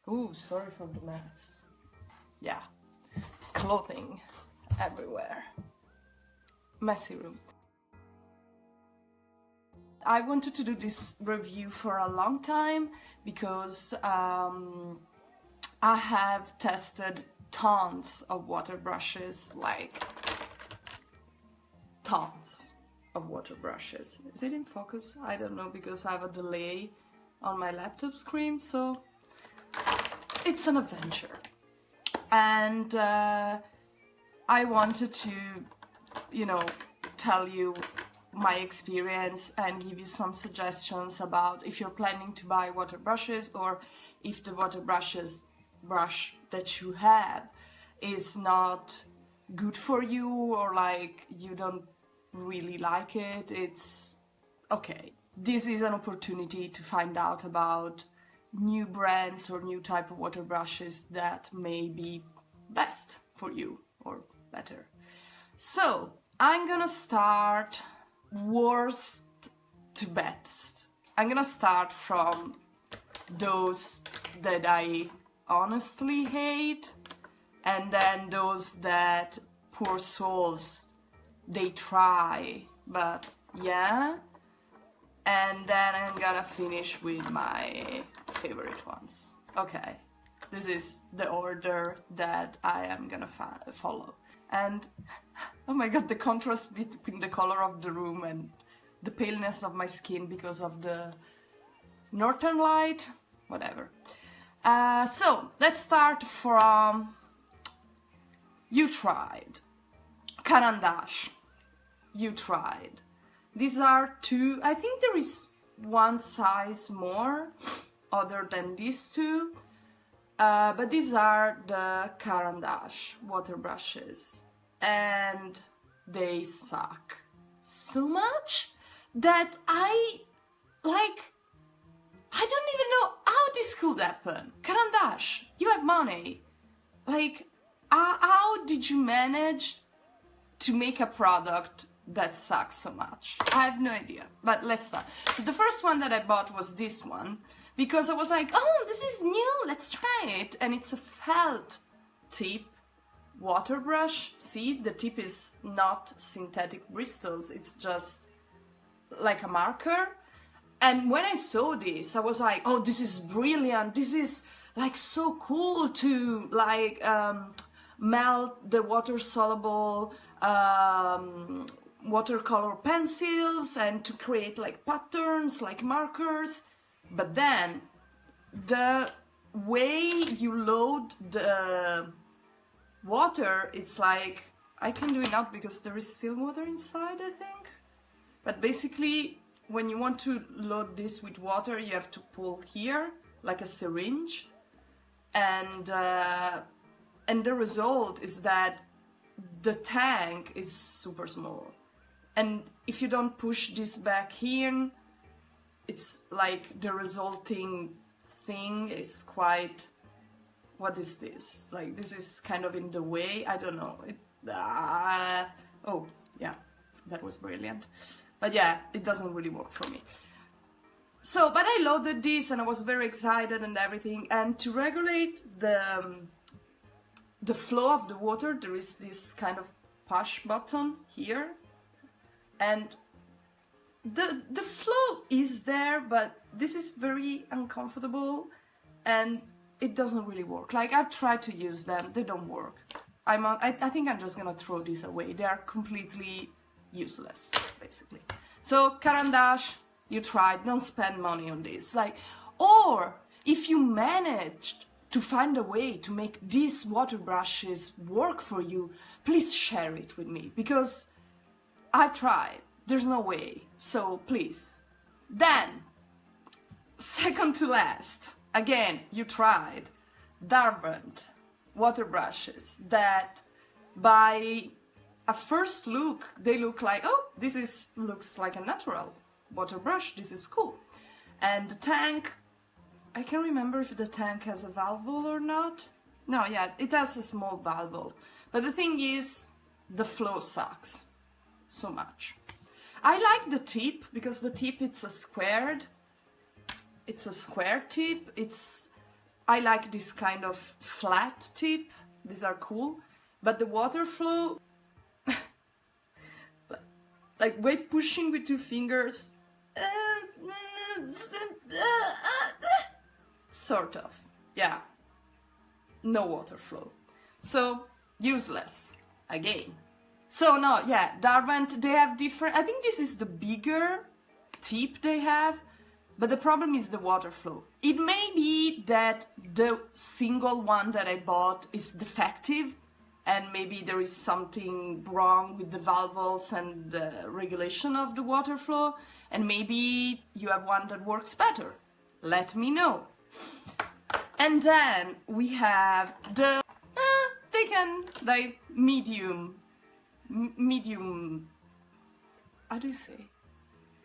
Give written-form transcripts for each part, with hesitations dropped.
Ooh, sorry for the mess. Yeah, clothing everywhere. Messy room. I wanted to do this review for a long time because I have tested tons of water brushes, like tons of water brushes. Is it in focus? I don't know, because I have a delay on my laptop screen, so it's an adventure. And I wanted to, you know, tell you my experience and give you some suggestions about if you're planning to buy water brushes, or if the water brush that you have is not good for you, or like you don't really like it. It's okay. This is an opportunity to find out about new brands or new type of water brushes that may be best for you or better. So I'm gonna start worst to best. I'm gonna start from those that I honestly hate, and then those that, poor souls, they try, but yeah. And then I'm gonna finish with my favorite ones. Okay, this is the order that I am gonna follow. And oh my god, the contrast between the color of the room and the paleness of my skin because of the northern light, whatever. So let's start from You Tried. Caran d'Ache. You Tried. These are two, I think there is one size more other than these two, but these are the Caran d'Ache water brushes, and they suck so much that I don't even know how this could happen. Caran d'Ache, you have money. Like, how did you manage to make a product that sucks so much? I have no idea, but let's start. So the first one that I bought was this one, because I was like, oh, this is new, let's try it. And it's a felt tip water brush. See, the tip is not synthetic bristles, it's just like a marker. And when I saw this, I was like, oh, this is brilliant, this is like so cool to like melt the water soluble watercolor pencils and to create like patterns, like markers. But then the way you load the water, it's like, I can do it now because there is still water inside, I think. But basically, when you want to load this with water, you have to pull here like a syringe, and the result is that the tank is super small. And if you don't push this back in, it's like the resulting thing is quite, what is this? Like, this is kind of in the way, I don't know. Oh, yeah, that was brilliant. But yeah, it doesn't really work for me. So, but I loaded this and I was very excited and everything. And to regulate the flow of the water, there is this kind of push button here. And the flow is there, but this is very uncomfortable and it doesn't really work. like, I've tried to use them, they don't work. I think I'm just gonna throw these away. They are completely useless, basically. So Caran d'Ache, You Tried, don't spend money on this. Like, or if you managed to find a way to make these water brushes work for you, please share it with me, because I've tried, there's no way, so please. Then, second to last, again, You Tried, Darvant water brushes that by a first look, they look like, oh, looks like a natural water brush, this is cool. And the tank, I can't remember if the tank has a valve or not. No, yeah, it has a small valve. But the thing is, the flow sucks so much. I like the tip, because the tip, it's a square tip. It's I like this kind of flat tip. These are cool. But the water flow, like way pushing with 2 fingers, sort of, yeah, no water flow. So, useless, again. So no, yeah, Darvent, they have different, I think this is the bigger tip they have, but the problem is the water flow. It may be that the single one that I bought is defective, and maybe there is something wrong with the valves and the regulation of the water flow, and maybe you have one that works better. Let me know. And then we have the medium, how do you say?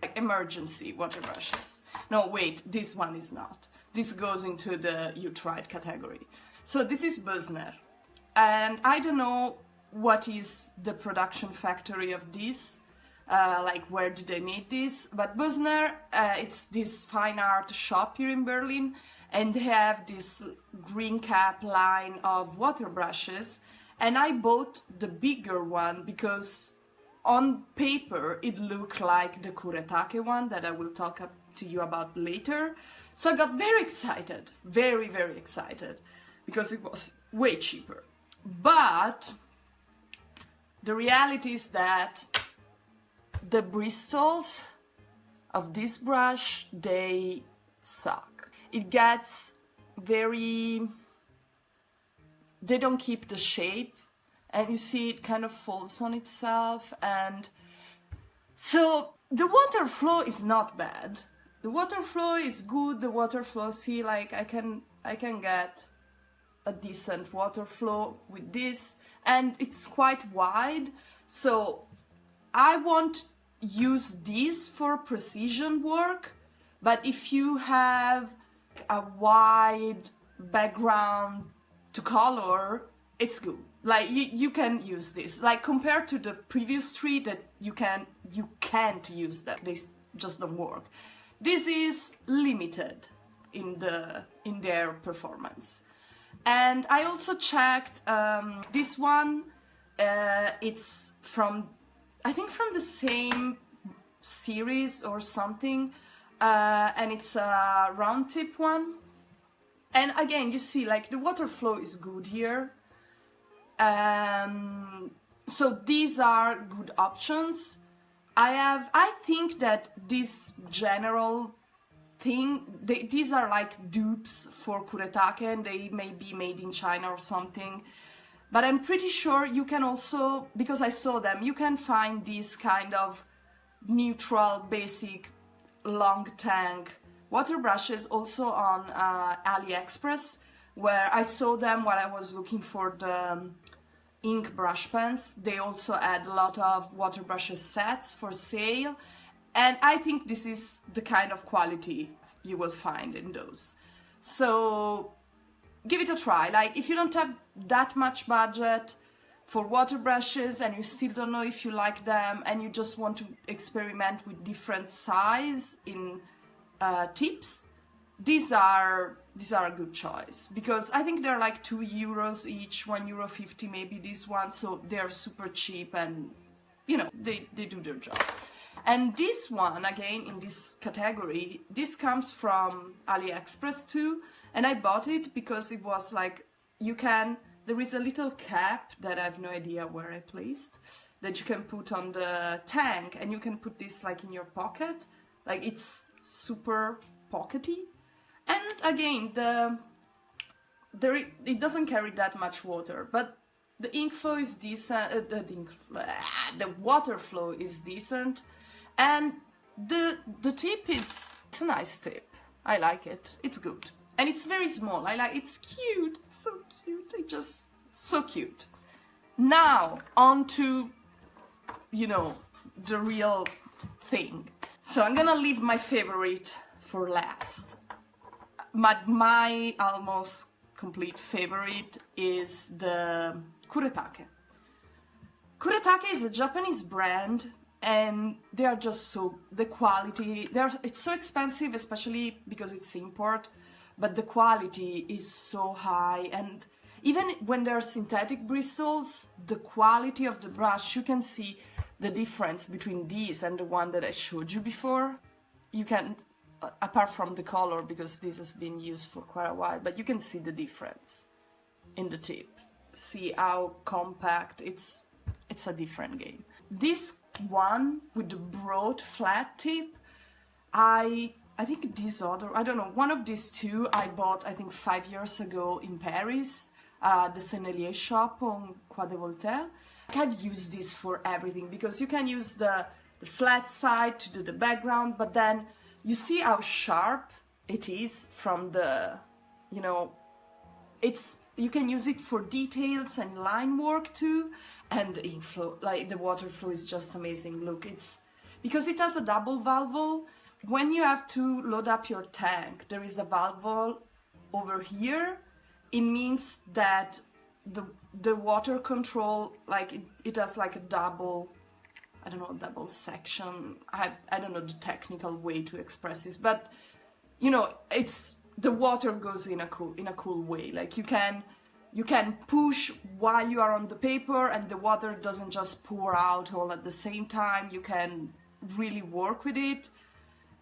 Like emergency water brushes. No, wait, this one is not. This goes into the you tried category. So this is Bösner. And I don't know what is the production factory of this, like where did they make this, but Bösner, it's this fine art shop here in Berlin, and they have this green cap line of water brushes, and I bought the bigger one because on paper it looked like the Kuretake one that I will talk to you about later. So I got very excited, very, very excited, because it was way cheaper. But the reality is that the bristles of this brush, they suck. It gets very, they don't keep the shape, and you see it kind of folds on itself, and so the water flow is not bad. The water flow is good, the water flow, see, like I can get a decent water flow with this, and it's quite wide, so I won't use this for precision work, but if you have a wide background to color, it's good. Like you can use this, like compared to the previous 3 that you can't use them, they just don't work. This is limited in their performance. And I also checked this one, it's from, I think from the same series or something, and it's a round tip one. And again, you see, like the water flow is good here. So these are good options. I think that this general thing, these are like dupes for Kuretake, and they may be made in China or something. But I'm pretty sure you can also, because I saw them, you can find these kind of neutral, basic, long tank water brushes also on AliExpress, where I saw them while I was looking for the ink brush pens. They also had a lot of water brushes sets for sale, and I think this is the kind of quality you will find in those. So give it a try. Like if you don't have that much budget for water brushes and you still don't know if you like them, and you just want to experiment with different size in tips, these are a good choice, because I think they're like €2 each, €1.50 maybe this one, so they're super cheap, and you know, they do their job. And this one, again, in this category, this comes from AliExpress too, and I bought it because it was like, there is a little cap that I have no idea where I placed, that you can put on the tank, and you can put this like in your pocket, like it's super pockety. And again, it doesn't carry that much water, but the ink flow is decent, the water flow is decent, and the tip it's a nice tip. I like it, it's good. And it's very small, it's cute, it's so cute, so cute. Now, on to, you know, the real thing. So I'm gonna leave my favorite for last. My almost complete favorite is the Kuretake. Kuretake is a Japanese brand, and they are just so, the quality, it's so expensive, especially because it's import, but the quality is so high. And even when there are synthetic bristles, the quality of the brush, you can see the difference between these and the one that I showed you before. You can, apart from the color, because this has been used for quite a while, but you can see the difference in the tip. See how compact, it's a different game. This one with the broad flat tip, I think this other, I don't know, one of these two I bought I think 5 years ago in Paris, the Sennelier shop on Croix de Voltaire. I've used this for everything, because you can use the flat side to do the background, but then you see how sharp it is from the, you know, you can use it for details and line work too, and the inflow, like the water flow is just amazing. Look, it's because it has a double valve. When you have to load up your tank, there is a valve over here. It means that the water control, like it has like a double, I don't know, double section. I don't know the technical way to express this, but you know, it's the water goes in a cool way. Like you can push while you are on the paper, and the water doesn't just pour out all at the same time. You can really work with it.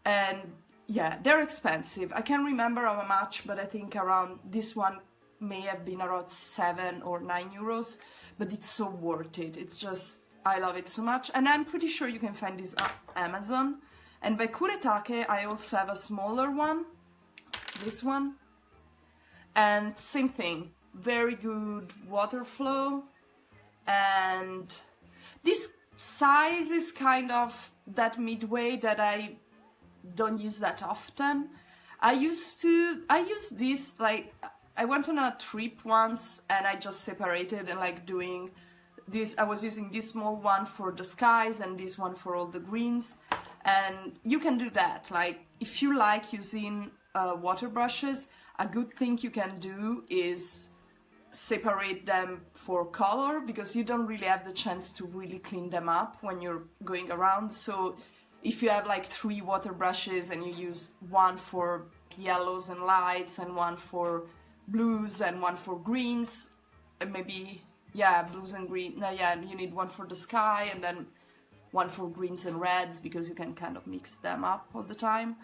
And yeah, they're expensive. I can't remember how much, but I think around, this one may have been around 7 or 9 euros, but it's so worth it. It's just, I love it so much. And I'm pretty sure you can find this on Amazon. And by Kuretake, I also have a smaller one, this one. And same thing, very good water flow. And this size is kind of that midway that I don't use that often. I use this, like, I went on a trip once and I just separated and like doing this. I was using this small one for the skies and this one for all the greens. And you can do that. Like, if you like using water brushes, a good thing you can do is separate them for color, because you don't really have the chance to really clean them up when you're going around. So if you have like 3 water brushes and you use one for yellows and lights and one for blues and one for greens, and maybe, yeah, blues and green, no, yeah, you need one for the sky and then one for greens and reds, because you can kind of mix them up all the time.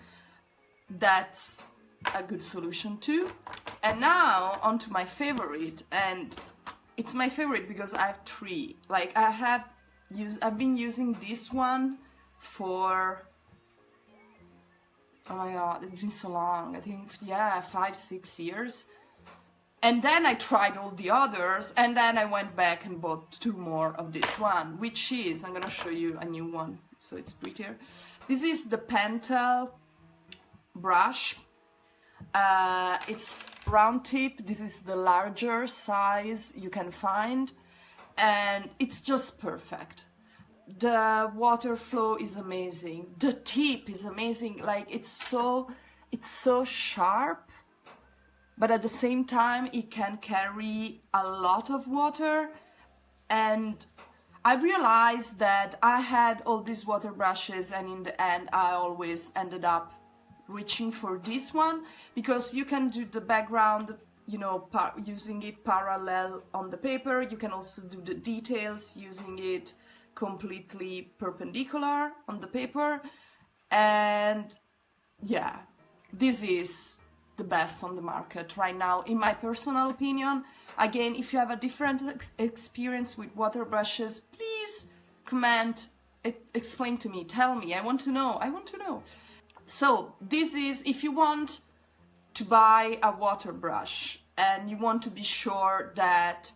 That's a good solution too. And now onto my favorite, and it's my favorite because I have 3. Like, I've been using this one for, oh my god, it's been so long, I think, yeah, 5-6 years. And then I tried all the others, and then I went back and bought 2 more of this one, which is, I'm gonna show you a new one, so it's prettier. This is the Pentel brush. It's round tip. This is the larger size you can find, and it's just perfect. The water flow is amazing. The tip is amazing. Like, it's so sharp, but at the same time it can carry a lot of water. And I realized that I had all these water brushes, and in the end I always ended up reaching for this one, because you can do the background, you know, using it parallel on the paper. You can also do the details using it completely perpendicular on the paper. And yeah, this is the best on the market right now, in my personal opinion. Again, if you have a different experience with water brushes, please comment, explain to me, tell me. I want to know. So this is, if you want to buy a water brush and you want to be sure that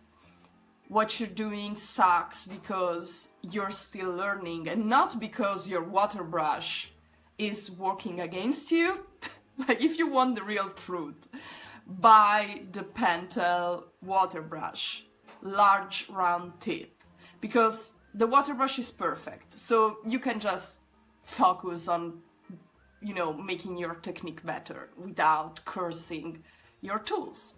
what you're doing sucks because you're still learning and not because your water brush is working against you, like, if you want the real truth, buy the Pentel water brush, large round tip, because the water brush is perfect. So you can just focus on, you know, making your technique better without cursing your tools.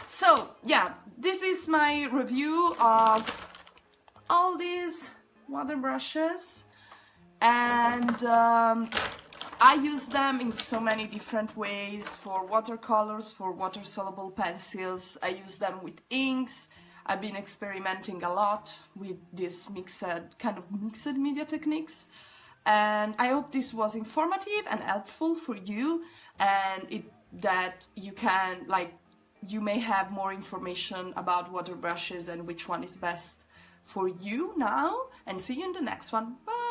So yeah, this is my review of all these water brushes, and I use them in so many different ways, for watercolors, for water-soluble pencils. I use them with inks. I've been experimenting a lot with these kind of mixed media techniques. And I hope this was informative and helpful for you, and that you can, like, you may have more information about water brushes and which one is best for you now. And see you in the next one. Bye!